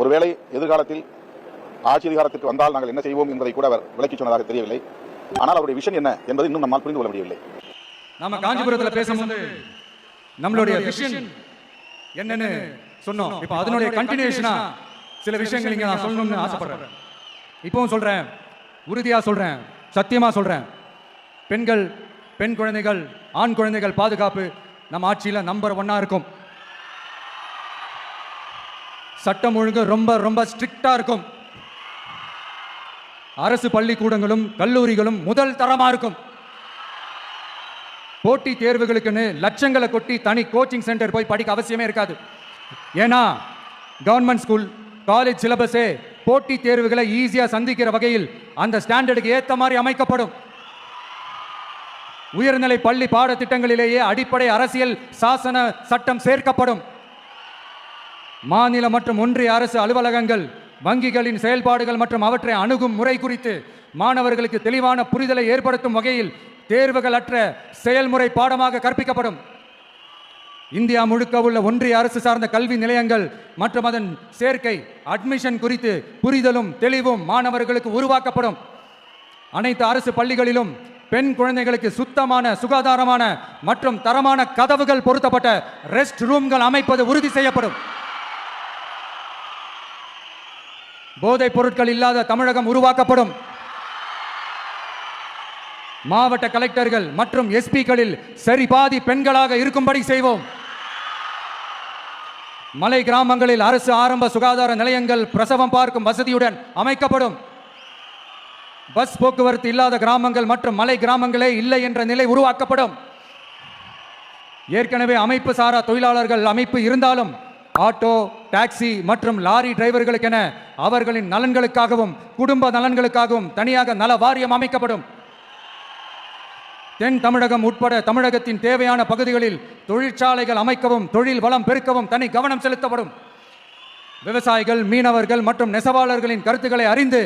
ஒருவேளை எதிர்காலத்தில் ஆட்சி அதிகாரத்திற்கு வந்தால் நாங்கள் என்ன செய்வோம் என்பதை கூட அவர் விளக்கி சொன்னதாக தெரியவில்லை. ஆனால் அவருடைய விஷன் என்ன என்பது இன்னும் நம்மால் புரிந்து கொள்ள முடியவில்லை. நாம காஞ்சிபுரத்தில் பேசும்போது நம்மளுடைய விஷன் என்னன்னு சொன்னோம். இப்போ அதனுடைய கண்டினியூஷனா சில விஷயங்கள் இங்க நான் சொல்லணும்னு ஆசைப்படுறேன். இப்பவும் சொல்றேன், உறுதியா சொல்றேன், சத்தியமா சொல்றேன். பெண்கள், பெண் குழந்தைகள், ஆண் குழந்தைகள் பாதுகாப்பு நம்ம ஆட்சியில் நம்பர் 1 இருக்கும். சட்டம் ஒழுங்கு ரொம்ப ரொம்ப ஸ்ட்ரிக்டா இருக்கும். அரசு பள்ளிக்கூடங்களும் கல்லூரிகளும் முதல் தரமா இருக்கும். போட்டி தேர்வுகளுக்குன்னு லட்சங்களை கொட்டி தனி கோச்சிங் சென்டர் போய் படிக்க அவசியமே இருக்காது. ஏன்னா கவர்மெண்ட் ஸ்கூல், காலேஜ் சிலபஸே போட்டி தேர்வுகளை ஈஸியா சந்திக்கிற வகையில் அந்த ஸ்டாண்டர்டுக்கு ஏற்ற மாதிரி அமைக்கப்படும். உயர்நிலை பள்ளி பாடத்திட்டங்களிலேயே அடிப்படை அரசியல் சாசன சட்டம் சேர்க்கப்படும். மாநில மற்றும் ஒன்றிய அரசு அலுவலகங்கள், வங்கிகளின் செயல்பாடுகள் மற்றும் அவற்றை அணுகும் முறை குறித்து மாணவர்களுக்கு தெளிவான புரிதலை ஏற்படுத்தும் வகையில் தேர்வுகள் அற்ற செயல்முறை பாடமாக கற்பிக்கப்படும். இந்தியா முழுக்க உள்ள ஒன்றிய அரசு சார்ந்த கல்வி நிலையங்கள் மற்றும் அதன் சேர்க்கை அட்மிஷன் குறித்து புரிதலும் தெளிவும் மாணவர்களுக்கு உருவாக்கப்படும். அனைத்து அரசு பள்ளிகளிலும் பெண் குழந்தைகளுக்கு சுத்தமான, சுகாதாரமான மற்றும் தரமான கதவுகள் பொருத்தப்பட்ட ரெஸ்ட் ரூம்கள் அமைப்பது உறுதி செய்யப்படும். போதைப் பொருட்கள் இல்லாத தமிழகம் உருவாக்கப்படும். மாவட்ட கலெக்டர்கள் மற்றும் எஸ்பிக்களில் சரிபாதி பெண்களாக இருக்கும்படி செய்வோம். மலை கிராமங்களில் அரசு ஆரம்ப சுகாதார நிலையங்கள் பிரசவம் பார்க்கும் வசதியுடன் அமைக்கப்படும். பஸ் போக்குவரத்து இல்லாத கிராமங்கள் மற்றும் மலை கிராமங்களே இல்லை என்ற நிலை உருவாக்கப்படும். ஏற்கனவே அமைப்பு சாரா தொழிலாளர்கள் அமைப்பு இருந்தாலும் ஆட்டோ, டாக்ஸி மற்றும் லாரி டிரைவர்களுக்கென அவர்களின் நலன்களுக்காகவும் குடும்ப நலன்களுக்காகவும் தனியாக நல வாரியம் அமைக்கப்படும். தென் தமிழகம் உட்பட தமிழகத்தின் தேவையான பகுதிகளில் தொழிற்சாலைகள் அமைக்கவும் தொழில் வளம் பெருக்கவும் தனி கவனம் செலுத்தப்படும். விவசாயிகள், மீனவர்கள் மற்றும் நெசவாளர்களின் கருத்துக்களை அறிந்து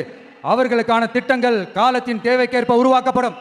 அவர்களுக்கான திட்டங்கள் காலத்தின் தேவைக்கேற்ப உருவாக்கப்படும்.